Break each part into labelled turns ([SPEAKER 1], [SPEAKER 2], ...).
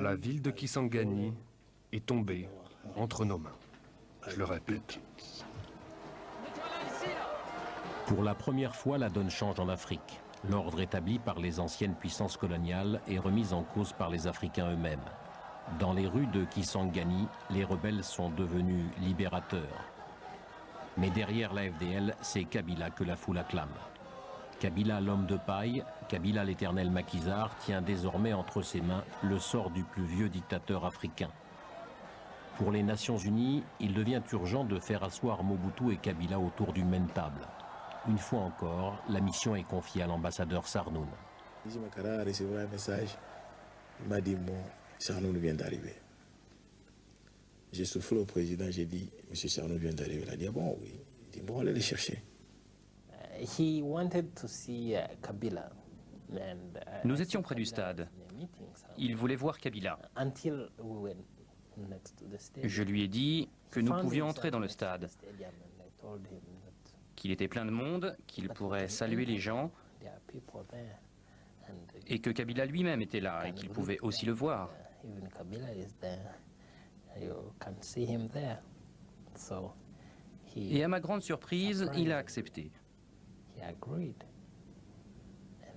[SPEAKER 1] La ville de Kisangani est tombée entre nos mains. Je le répète.
[SPEAKER 2] Pour la première fois, la donne change en Afrique. L'ordre établi par les anciennes puissances coloniales est remis en cause par les Africains eux-mêmes. Dans les rues de Kisangani, les rebelles sont devenus libérateurs. Mais derrière la FDL, c'est Kabila que la foule acclame. Kabila, l'homme de paille, Kabila l'éternel maquisard, tient désormais entre ses mains le sort du plus vieux dictateur africain. Pour les Nations Unies, il devient urgent de faire asseoir Mobutu et Kabila autour d'une même table. Une fois encore, la mission est confiée à l'ambassadeur Sarnoun.
[SPEAKER 3] Makara a reçu un message. Il m'a dit, bon, Sarnoun vient d'arriver. J'ai soufflé au président, j'ai dit, monsieur Sarnoun vient d'arriver. Il a dit, bon, oui. Il dit, bon, allez le chercher.
[SPEAKER 4] Nous étions près du stade. Il voulait voir Kabila. Je lui ai dit que nous pouvions entrer dans le stade, qu'il était plein de monde, qu'il pourrait saluer les gens, et que Kabila lui-même était là et qu'il pouvait aussi le voir. Et à ma grande surprise, il a accepté.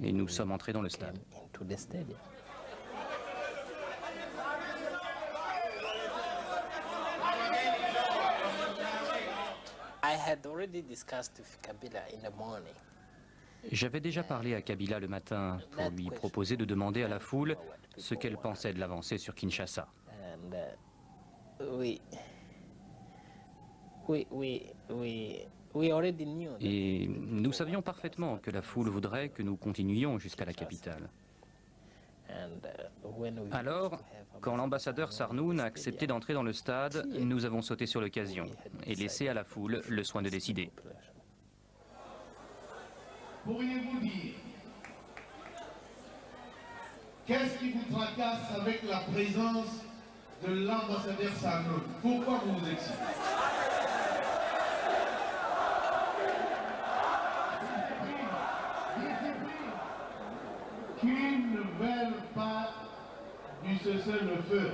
[SPEAKER 4] Et nous sommes entrés dans le stade. J'avais déjà parlé à Kabila le matin pour lui proposer de demander à la foule ce qu'elle pensait de l'avancée sur Kinshasa. Et nous savions parfaitement que la foule voudrait que nous continuions jusqu'à la capitale. Alors, quand l'ambassadeur Sarnoun a accepté d'entrer dans le stade, nous avons sauté sur l'occasion et laissé à la foule le soin de décider.
[SPEAKER 5] Pourriez-vous dire qu'est-ce qui vous tracasse avec la présence de l'ambassadeur Sarnoun? Pourquoi vous vous excitez? Qu'ils ne veulent pas du cessez-le-feu.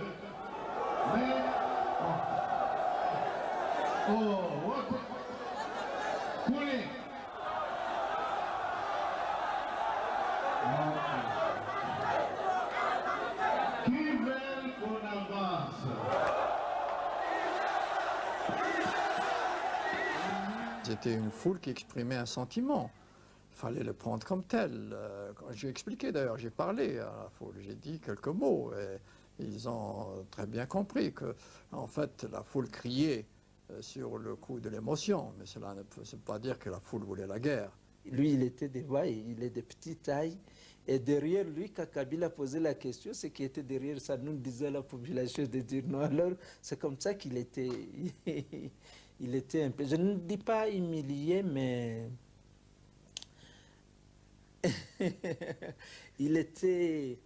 [SPEAKER 5] Mais... Coulez. Qui veulent qu'on avance?
[SPEAKER 6] C'était une foule qui exprimait un sentiment. Il fallait le prendre comme tel. J'ai expliqué d'ailleurs, j'ai parlé à la foule, j'ai dit quelques mots. Et ils ont très bien compris que, en fait, la foule criait sur le coup de l'émotion. Mais cela ne peut pas dire que la foule voulait la guerre.
[SPEAKER 7] Lui, il était de vaille, il est de petite taille. Et derrière lui, quand Kabila posait la question, ce qui était derrière ça, nous disait à la population de dire non. Alors, c'est comme ça qu'il était, il était un peu, je ne dis pas humilié, mais il était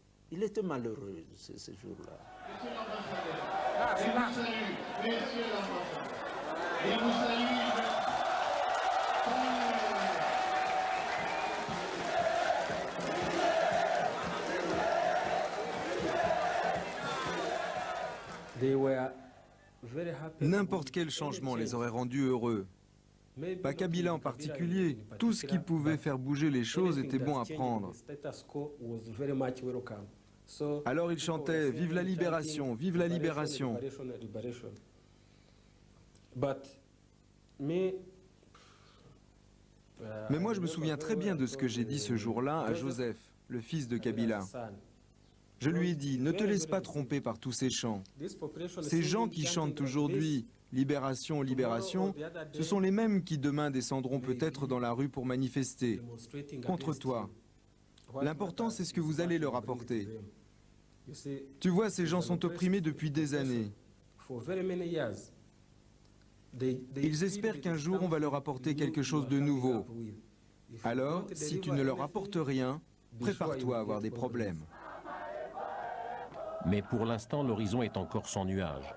[SPEAKER 7] malheureux ce jour-là.
[SPEAKER 5] Monsieur l'ambassadeur, et vous salue, monsieur l'ambassadeur, et vous salue.
[SPEAKER 8] N'importe quel changement les aurait rendus heureux. Pas Kabila en particulier. Tout ce qui pouvait faire bouger les choses était bon à prendre. Alors il chantait « Vive la libération, vive la libération ». Mais moi je me souviens très bien de ce que j'ai dit ce jour-là à Joseph, le fils de Kabila. Je lui ai dit, ne te laisse pas tromper par tous ces chants. Ces gens qui chantent aujourd'hui « Libération, libération », ce sont les mêmes qui demain descendront peut-être dans la rue pour manifester contre toi. L'important, c'est ce que vous allez leur apporter. Tu vois, ces gens sont opprimés depuis des années. Ils espèrent qu'un jour, on va leur apporter quelque chose de nouveau. Alors, si tu ne leur apportes rien, prépare-toi à avoir des problèmes.
[SPEAKER 2] Mais pour l'instant, l'horizon est encore sans nuages.